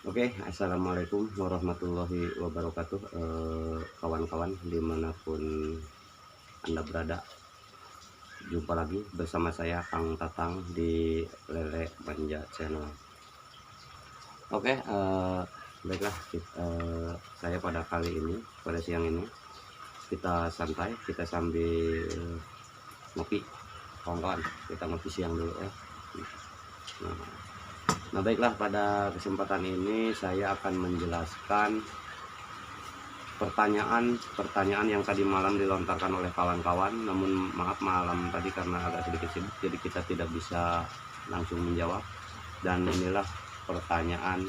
Oke, assalamualaikum warahmatullahi wabarakatuh, kawan-kawan dimanapun anda berada. Jumpa lagi bersama saya Kang Tatang di Lele Manja Channel. Oke, baiklah, saya pada kali ini, pada siang ini kita santai, kita sambil ngopi, kawan-kawan. Kita ngopi siang dulu ya. Nah, baiklah, pada kesempatan ini saya akan menjelaskan pertanyaan yang tadi malam dilontarkan oleh kawan-kawan. Namun maaf, malam tadi karena agak sedikit sibuk, jadi kita tidak bisa langsung menjawab. Dan inilah pertanyaan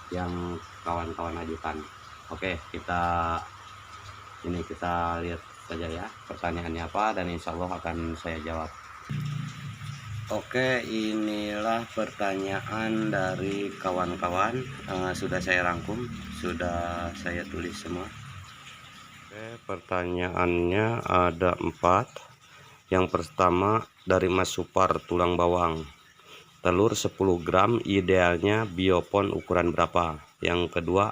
yang kawan-kawan ajukan. Oke, kita lihat saja ya pertanyaannya apa, dan insya Allah akan saya jawab. Oke, inilah pertanyaan dari kawan-kawan. Sudah saya rangkum, sudah saya tulis semua. Oke, pertanyaannya ada 4. Yang pertama dari Mas Supar Tulang Bawang. Telur 10 gram idealnya biopon ukuran berapa? Yang kedua,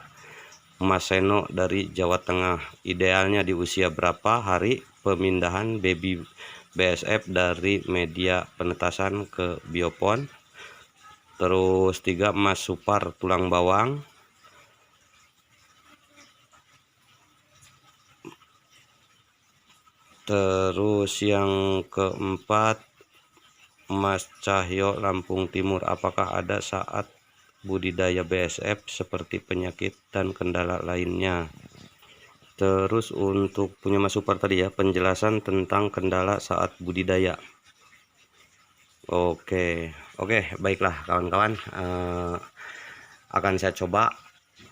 Mas Seno dari Jawa Tengah. Idealnya di usia berapa hari pemindahan baby BSF dari media penetasan ke biopon? Terus 3, Mas Supar Tulang Bawang. Terus yang keempat, Mas Cahyo Lampung Timur. Apakah ada saat budidaya BSF seperti penyakit dan kendala lainnya? Terus untuk punya Mas Supar tadi ya, penjelasan tentang kendala saat budidaya. Oke, baiklah kawan-kawan, akan saya coba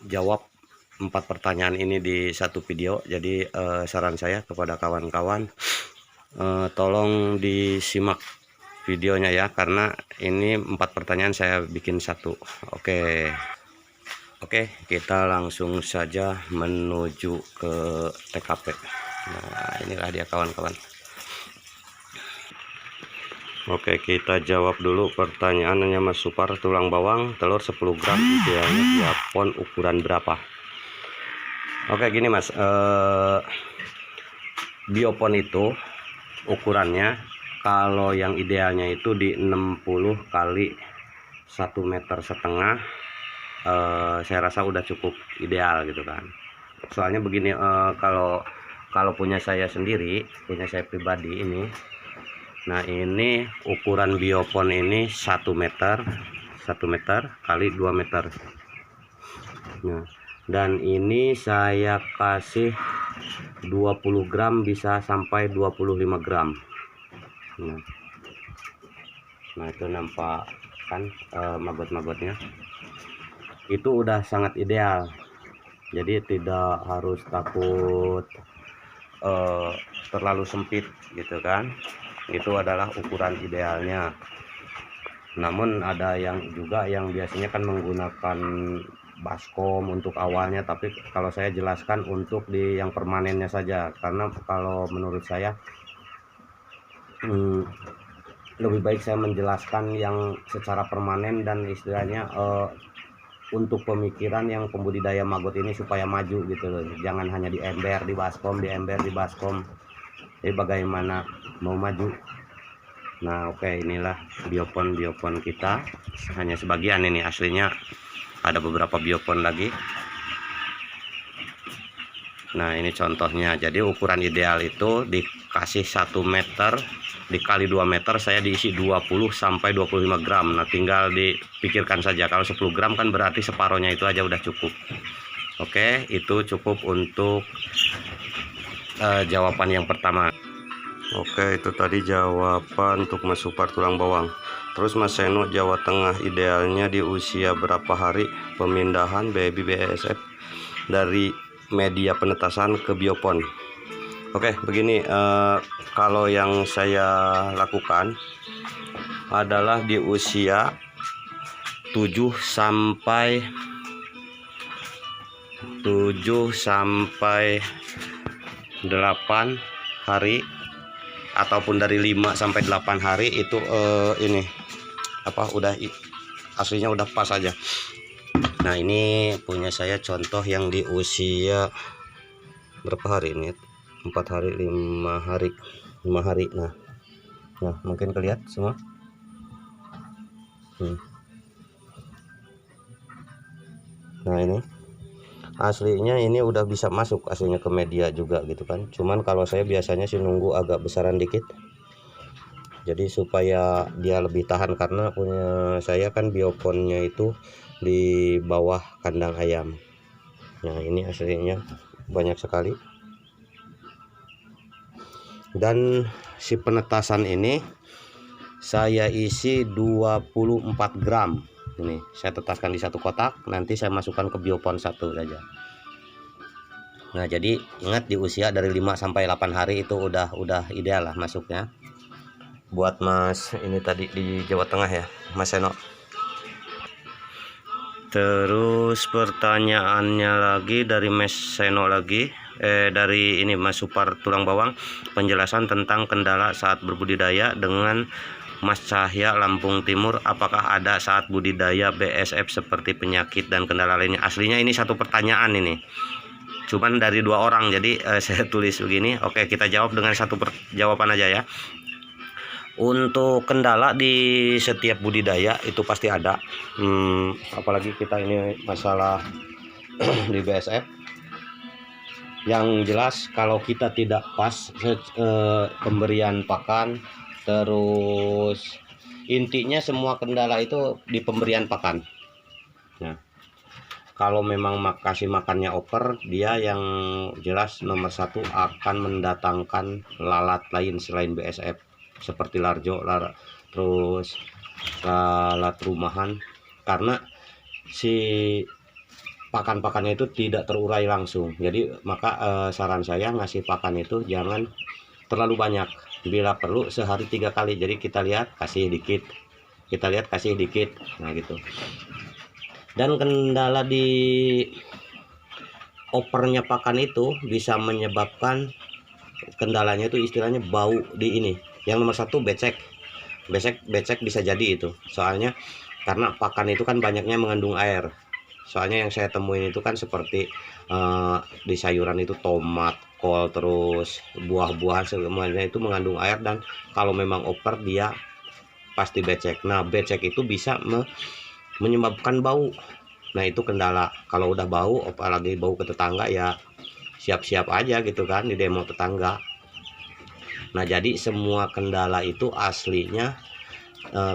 jawab 4 pertanyaan ini di satu video. Jadi saran saya kepada kawan-kawan, tolong disimak videonya ya, karena ini 4 pertanyaan saya bikin satu. Oke, kita langsung saja menuju ke TKP. Nah, inilah dia kawan-kawan. Oke, kita jawab dulu pertanyaannya Mas Supar Tulang Bawang. Telur 10 gram idealnya biopon ukuran berapa? Oke, gini Mas, biopon itu ukurannya kalau yang idealnya itu di 60 kali 1,5 meter. Saya rasa udah cukup ideal gitu kan. Soalnya begini, kalau punya saya sendiri, punya saya pribadi ini, nah ini ukuran biopon ini 1 meter kali 2 meter. Nah, dan ini saya kasih 20 gram bisa sampai 25 gram. Nah itu nampak kan maggot-maggotnya. Itu udah sangat ideal. Jadi tidak harus takut terlalu sempit gitu kan. Itu adalah ukuran idealnya. Namun ada yang biasanya kan menggunakan baskom untuk awalnya, tapi kalau saya jelaskan untuk di yang permanennya saja, karena kalau menurut saya lebih baik saya menjelaskan yang secara permanen dan istilahnya untuk pemikiran yang pembudidaya maggot ini supaya maju gitu loh. Jangan hanya di ember, di baskom. Jadi bagaimana mau maju. Nah oke, inilah biopon kita, hanya sebagian, ini aslinya ada beberapa biopon lagi. Nah ini contohnya. Jadi ukuran ideal itu dikasih 1 meter dikali 2 meter, saya diisi 20 sampai 25 gram. Nah tinggal dipikirkan saja, kalau 10 gram kan berarti separohnya itu aja udah cukup. Oke, itu cukup untuk jawaban yang pertama. Oke, itu tadi jawaban untuk Mas Supar Tulang Bawang. Terus Mas Seno Jawa Tengah, idealnya di usia berapa hari pemindahan baby BSF dari media penetasan ke biopon? Oke, begini, kalau yang saya lakukan adalah di usia 7 sampai 8 hari, ataupun dari 5 sampai 8 hari itu ini udah aslinya udah pas aja. Nah, ini punya saya contoh yang di usia berapa hari ini? 4 hari, 5 hari, 5 hari. Nah, mungkin kelihatan semua. Nah, ini aslinya ini udah bisa masuk aslinya ke media juga gitu kan. Cuman kalau saya biasanya sih nunggu agak besaran dikit, jadi supaya dia lebih tahan, karena punya saya kan bioponnya itu di bawah kandang ayam. Nah, ini aslinya banyak sekali. Dan si penetasan ini saya isi 24 gram. Ini saya tetaskan di satu kotak, nanti saya masukkan ke biopon satu saja. Nah, jadi ingat di usia dari 5 sampai 8 hari itu udah ideal lah masuknya. Buat Mas ini tadi di Jawa Tengah ya, Mas Seno. Terus pertanyaannya lagi dari Mas Seno lagi, dari ini Mas Supar Tulang Bawang, penjelasan tentang kendala saat berbudidaya dengan Mas Cahya Lampung Timur, apakah ada saat budidaya BSF seperti penyakit dan kendala lainnya? Aslinya ini satu pertanyaan ini, cuman dari 2 orang, jadi saya tulis begini. Oke, kita jawab dengan satu jawaban aja ya. Untuk kendala di setiap budidaya itu pasti ada, apalagi kita ini masalah di BSF. Yang jelas kalau kita tidak pas pemberian pakan, terus intinya semua kendala itu di pemberian pakan. Nah, kalau memang kasih makannya over, dia yang jelas nomor 1 akan mendatangkan lalat lain selain BSF, seperti larjo, terus lalat rumahan, karena si pakan-pakannya itu tidak terurai langsung. Jadi maka saran saya ngasih pakan itu jangan terlalu banyak, bila perlu sehari 3 kali. Jadi kita lihat kasih dikit, kita lihat kasih dikit, nah gitu. Dan kendala di opernya pakan itu bisa menyebabkan, kendalanya itu istilahnya bau di ini. Yang nomor 1 becek bisa jadi itu, soalnya karena pakan itu kan banyaknya mengandung air. Soalnya yang saya temuin itu kan seperti di sayuran itu tomat, kol, terus buah-buahan semuanya itu mengandung air, dan kalau memang oper dia pasti becek. Nah, becek itu bisa menyebabkan bau. Nah, itu kendala. Kalau udah bau, apalagi bau ke tetangga, ya siap-siap aja gitu kan di demo tetangga. Nah, jadi semua kendala itu aslinya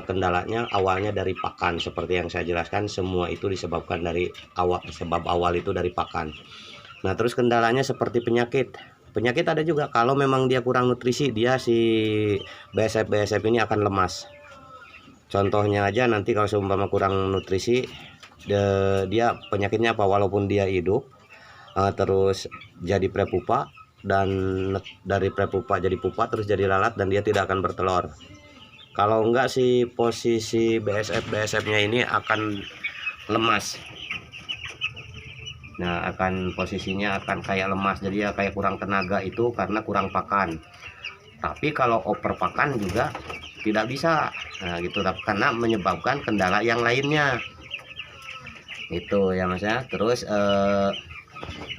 kendalanya awalnya dari pakan, seperti yang saya jelaskan. Semua itu disebabkan dari sebab awal itu dari pakan. Nah, terus kendalanya seperti penyakit ada juga. Kalau memang dia kurang nutrisi, dia si BSF ini akan lemas. Contohnya aja, nanti kalau seumpama kurang nutrisi, dia penyakitnya apa? Walaupun dia hidup, terus jadi prepupa, dan dari prepupa jadi pupa, terus jadi lalat, dan dia tidak akan bertelur. Kalau enggak, si posisi BSF-nya ini akan lemas. Nah, posisinya akan kayak lemas, jadi ya kayak kurang tenaga, itu karena kurang pakan. Tapi kalau over pakan juga tidak bisa, nah gitu, karena menyebabkan kendala yang lainnya itu ya Mas ya. Terus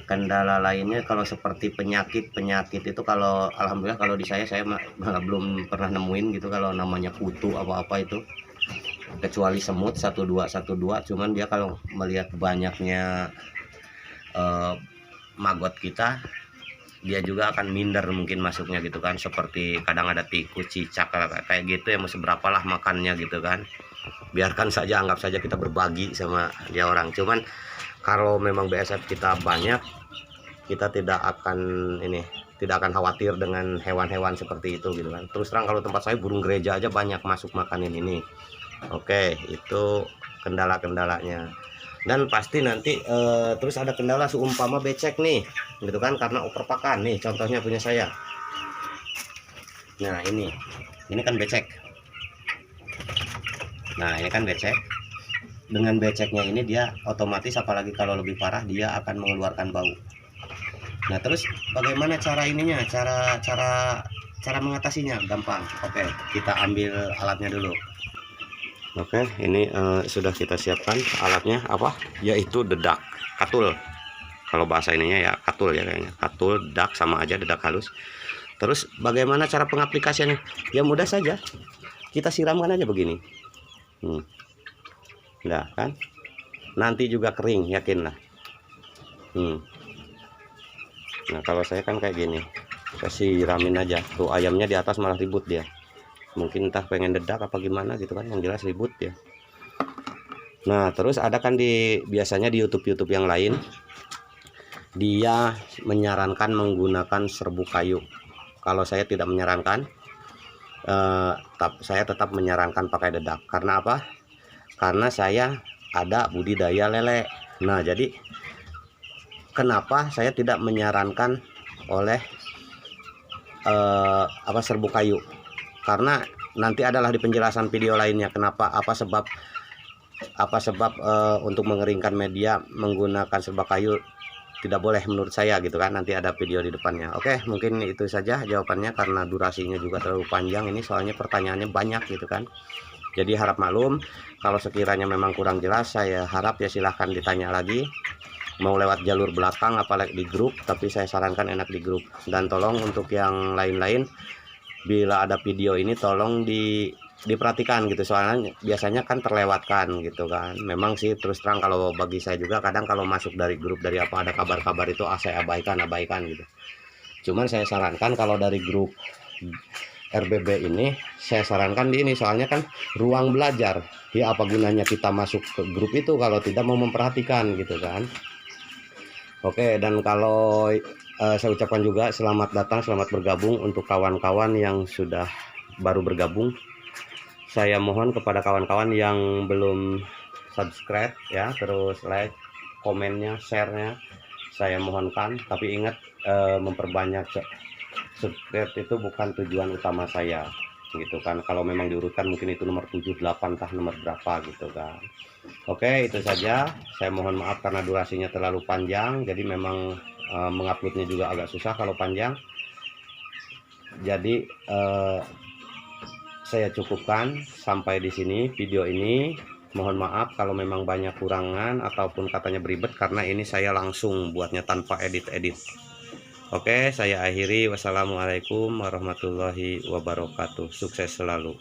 kendala lainnya kalau seperti penyakit itu, kalau alhamdulillah kalau di saya malah belum pernah nemuin gitu kalau namanya kutu apa-apa itu, kecuali semut 12, cuman dia kalau melihat banyaknya maggot kita, dia juga akan minder mungkin masuknya gitu kan. Seperti kadang ada tikus, cicak kayak gitu ya, mau seberapa lah makannya gitu kan, biarkan saja, anggap saja kita berbagi sama dia orang. Cuman kalau memang BSF kita banyak, kita tidak akan khawatir dengan hewan-hewan seperti itu gitu kan. Terus terang kalau tempat saya burung gereja aja banyak masuk makanin ini. Oke, itu kendala-kendalanya. Dan pasti nanti terus ada kendala seumpama becek nih gitu kan, karena oper pakan nih, contohnya punya saya. Nah, ini kan becek. Nah, ini kan becek. Dengan beceknya ini dia otomatis, apalagi kalau lebih parah, dia akan mengeluarkan bau. Nah, terus bagaimana cara ininya, cara mengatasinya? Gampang. Oke, kita ambil alatnya dulu. Oke, ini sudah kita siapkan alatnya apa? Yaitu dedak, katul. Kalau bahasa ininya ya katul ya kayaknya. Katul, dedak sama aja, dedak halus. Terus bagaimana cara pengaplikasiannya? Ya mudah saja. Kita siramkan aja begini. Nah, kan? Nanti juga kering, yakinlah. Nah, kalau saya kan kayak gini. Saya siramin aja. Tuh ayamnya di atas malah ribut dia. Mungkin entah pengen dedak apa gimana gitu kan, yang jelas ribut ya. Nah, terus ada kan biasanya di YouTube yang lain dia menyarankan menggunakan serbuk kayu. Kalau saya tidak menyarankan, saya tetap menyarankan pakai dedak. Karena apa? Karena saya ada budidaya lele. Nah, jadi kenapa saya tidak menyarankan oleh serbuk kayu? Karena nanti adalah di penjelasan video lainnya kenapa, apa sebab untuk mengeringkan media menggunakan serbuk kayu tidak boleh menurut saya gitu kan. Nanti ada video di depannya. Oke, mungkin itu saja jawabannya karena durasinya juga terlalu panjang ini, soalnya pertanyaannya banyak gitu kan. Jadi harap maklum kalau sekiranya memang kurang jelas, saya harap ya silahkan ditanya lagi, mau lewat jalur belakang apalagi di grup, tapi saya sarankan enak di grup. Dan tolong untuk yang lain-lain, bila ada video ini tolong diperhatikan gitu, soalnya biasanya kan terlewatkan gitu kan. Memang sih terus terang kalau bagi saya juga kadang kalau masuk dari grup, dari apa ada kabar-kabar itu saya abaikan gitu. Cuman saya sarankan kalau dari grup RBB ini, saya sarankan di ini, soalnya kan ruang belajar ya. Apa gunanya kita masuk ke grup itu kalau tidak mau memperhatikan gitu kan. Oke, dan kalau saya ucapkan juga selamat datang, selamat bergabung untuk kawan-kawan yang sudah baru bergabung. Saya mohon kepada kawan-kawan yang belum subscribe ya, terus like, komennya, share-nya saya mohonkan. Tapi ingat, memperbanyak subscribe itu bukan tujuan utama saya gitu kan. Kalau memang diurutkan mungkin itu nomor 7, 8, entah nomor berapa gitu kan. Oke, itu saja. Saya mohon maaf karena durasinya terlalu panjang, jadi memang menguploadnya juga agak susah kalau panjang. Jadi saya cukupkan sampai di sini video ini. Mohon maaf kalau memang banyak kurangan ataupun katanya beribet, karena ini saya langsung buatnya tanpa edit-edit. Oke, saya akhiri. Wassalamualaikum warahmatullahi wabarakatuh. Sukses selalu.